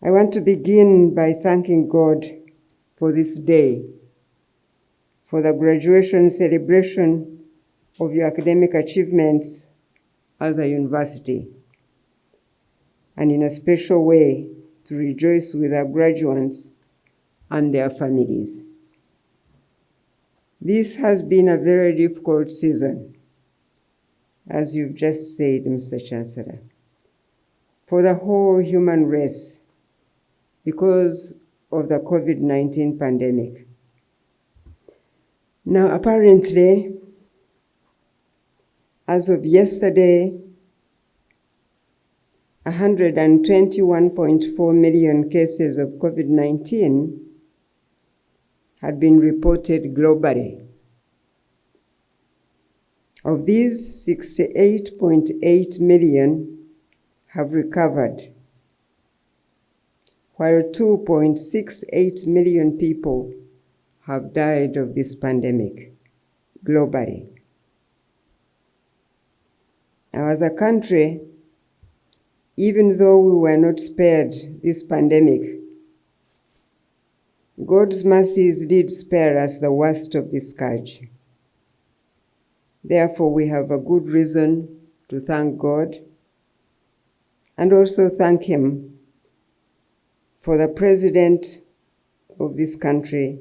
I want to begin by thanking God for this day, for the graduation celebration of your academic achievements as a university, and in a special way to rejoice with our graduates and their families. This has been a very difficult season, as you've just said, Mr. Chancellor, for the whole human race because of the COVID-19 pandemic. Now, apparently, as of yesterday, 121.4 million cases of COVID-19 had been reported globally. Of these, 68.8 million have recovered, while 2.68 million people have died of this pandemic globally. Now, as a country, even though we were not spared this pandemic, God's mercies did spare us the worst of this scourge. Therefore, we have a good reason to thank God and also thank Him for the President of this country,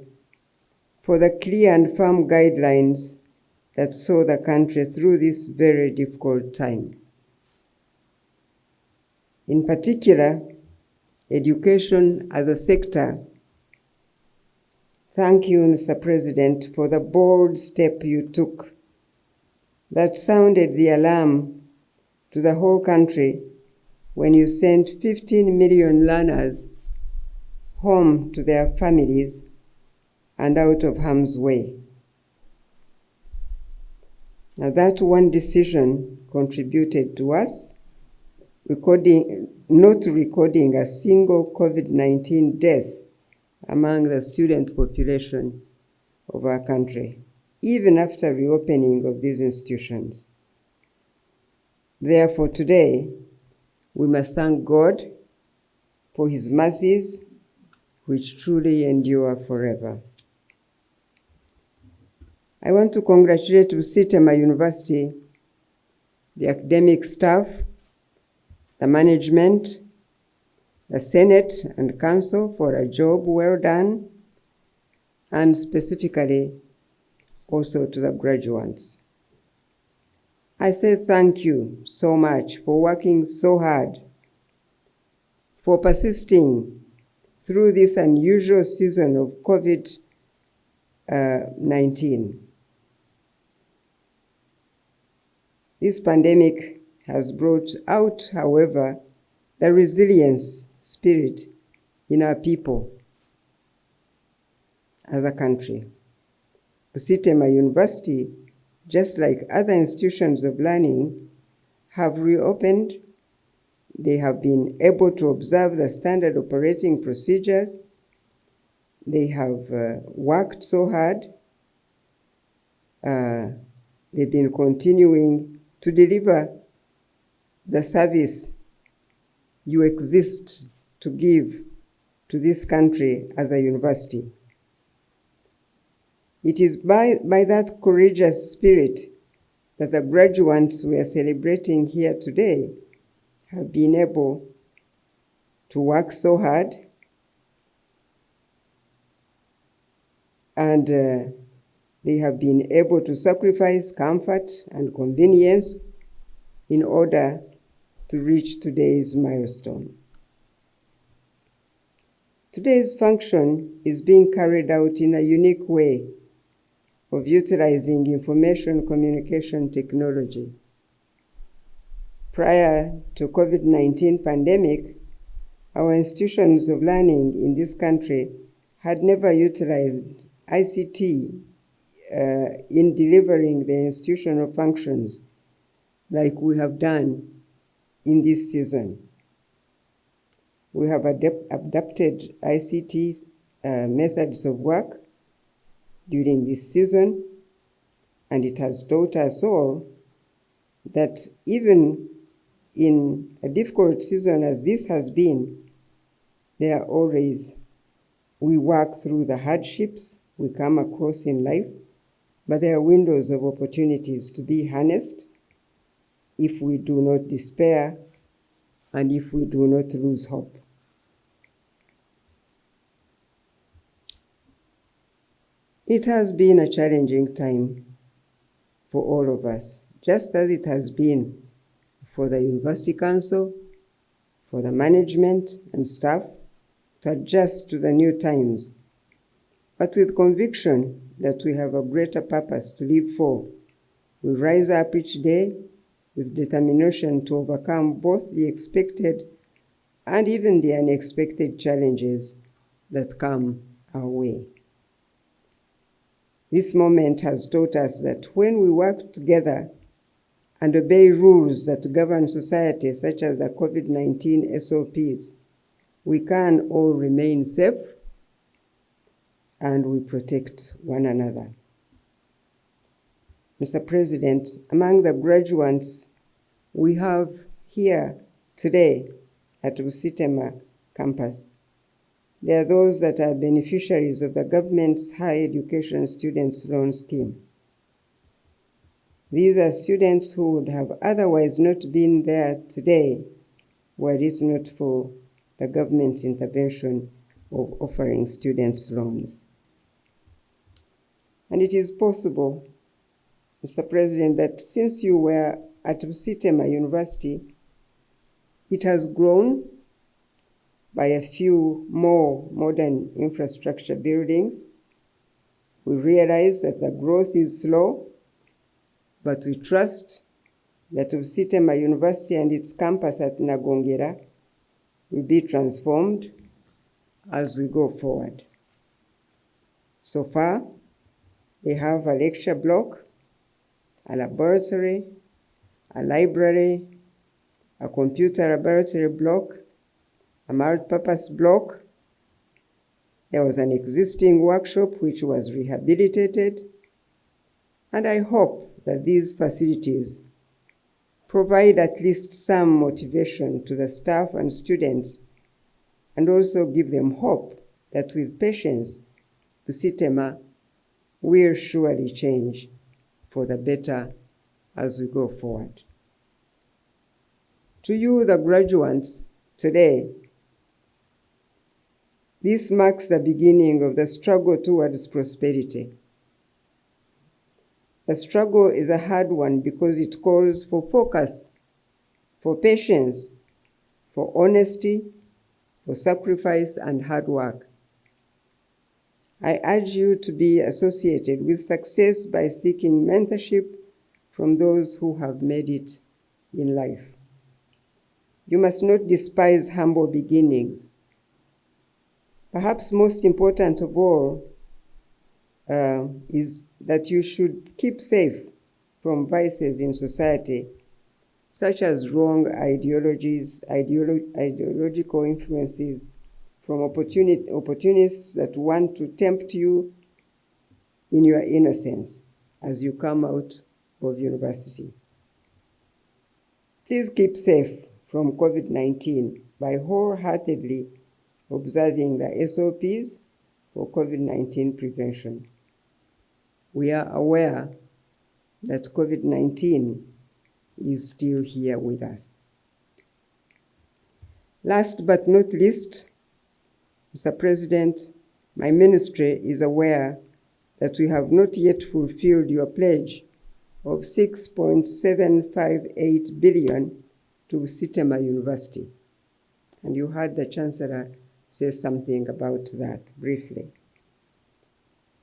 for the clear and firm guidelines that saw the country through this very difficult time. In particular, education as a sector. Thank you, Mr. President, for the bold step you took that sounded the alarm to the whole country when you sent 15 million learners home to their families and out of harm's way. Now, that one decision contributed to us not recording a single COVID-19 death among the student population of our country, even after reopening of these institutions. Therefore, today, we must thank God for His mercies, which truly endure forever. I want to congratulate Museveni University, the academic staff, the management, the Senate and Council for a job well done, and specifically also to the graduates. I say thank you so much for working so hard, for persisting through this unusual season of COVID-19. This pandemic has brought out, however, the resilience spirit in our people as a country. Museveni University, just like other institutions of learning, have reopened. They have been able to observe the standard operating procedures. They have worked so hard. They've been continuing to deliver the service you exist to give to this country as a university. It is by that courageous spirit that the graduates we are celebrating here today have been able to work so hard, and they have been able to sacrifice comfort and convenience in order to reach today's milestone. Today's function is being carried out in a unique way of utilizing information communication technology. Prior to COVID-19 pandemic, our institutions of learning in this country had never utilized ICT in delivering the institutional functions like we have done in this season. We have adapted ICT methods of work during this season, and it has taught us all that even in a difficult season as this has been, we work through the hardships we come across in life, but there are windows of opportunities to be harnessed if we do not despair and if we do not lose hope. It has been a challenging time for all of us, just as it has been for the University Council, for the management and staff to adjust to the new times, but with conviction that we have a greater purpose to live for. We rise up each day with determination to overcome both the expected and even the unexpected challenges that come our way. This moment has taught us that when we work together and obey rules that govern society, such as the COVID-19 SOPs, we can all remain safe and we protect one another. Mr. President, among the graduates we have here today at Busitema campus, there are those that are beneficiaries of the government's Higher Education Students Loan Scheme. These are students who would have otherwise not been there today were it not for the government's intervention of offering students loans. And it is possible, Mr. President, that since you were at Busitema University, it has grown by a few more modern infrastructure buildings. We realize that the growth is slow, but we trust that Busitema University and its campus at Nagongera will be transformed as we go forward. So far, they have a lecture block, a laboratory, a library, a computer laboratory block, a multi-purpose block. There was an existing workshop which was rehabilitated, and I hope that these facilities provide at least some motivation to the staff and students, and also give them hope that with patience, Busitema will surely change for the better as we go forward. To you, the graduates, today, this marks the beginning of the struggle towards prosperity. The struggle is a hard one because it calls for focus, for patience, for honesty, for sacrifice and hard work. I urge you to be associated with success by seeking mentorship from those who have made it in life. You must not despise humble beginnings. Perhaps most important of all is that you should keep safe from vices in society, such as wrong ideologies, ideological influences, from opportunists that want to tempt you in your innocence as you come out of university. Please keep safe from COVID-19 by wholeheartedly observing the SOPs for COVID-19 prevention. We are aware that COVID-19 is still here with us. Last but not least, Mr. President, my ministry is aware that we have not yet fulfilled your pledge of 6.758 billion to Busitema University. And you heard the Chancellor say something about that briefly.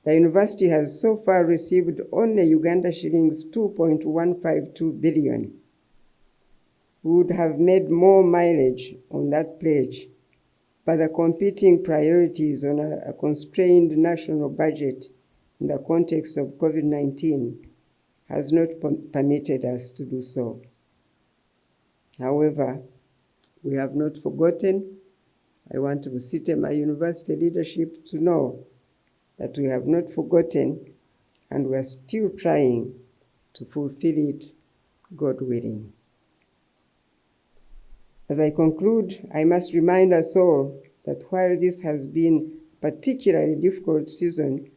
The university has so far received only Uganda shillings 2.152 billion. We would have made more mileage on that pledge, but the competing priorities on a constrained national budget in the context of COVID-19 has not permitted us to do so. However, we have not forgotten. I want Busitema University leadership to know that we have not forgotten and we are still trying to fulfill it, God willing. As I conclude, I must remind us all that while this has been a particularly difficult season,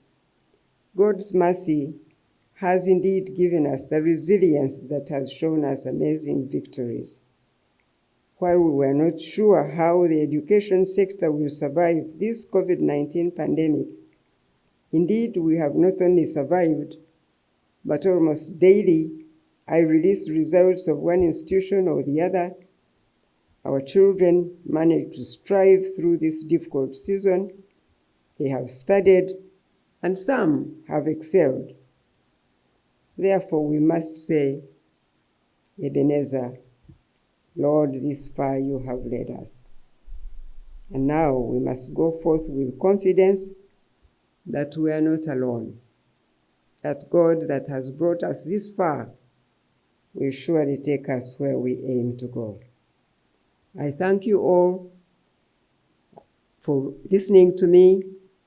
God's mercy has indeed given us the resilience that has shown us amazing victories. While we were not sure how the education sector will survive this COVID-19 pandemic, indeed we have not only survived, but almost daily I release results of one institution or the other. Our children managed to strive through this difficult season. They have studied, and some have excelled. Therefore, we must say, Ebenezer, Lord, this far you have led us. And now we must go forth with confidence that we are not alone, that God that has brought us this far will surely take us where we aim to go. I thank you all for listening to me.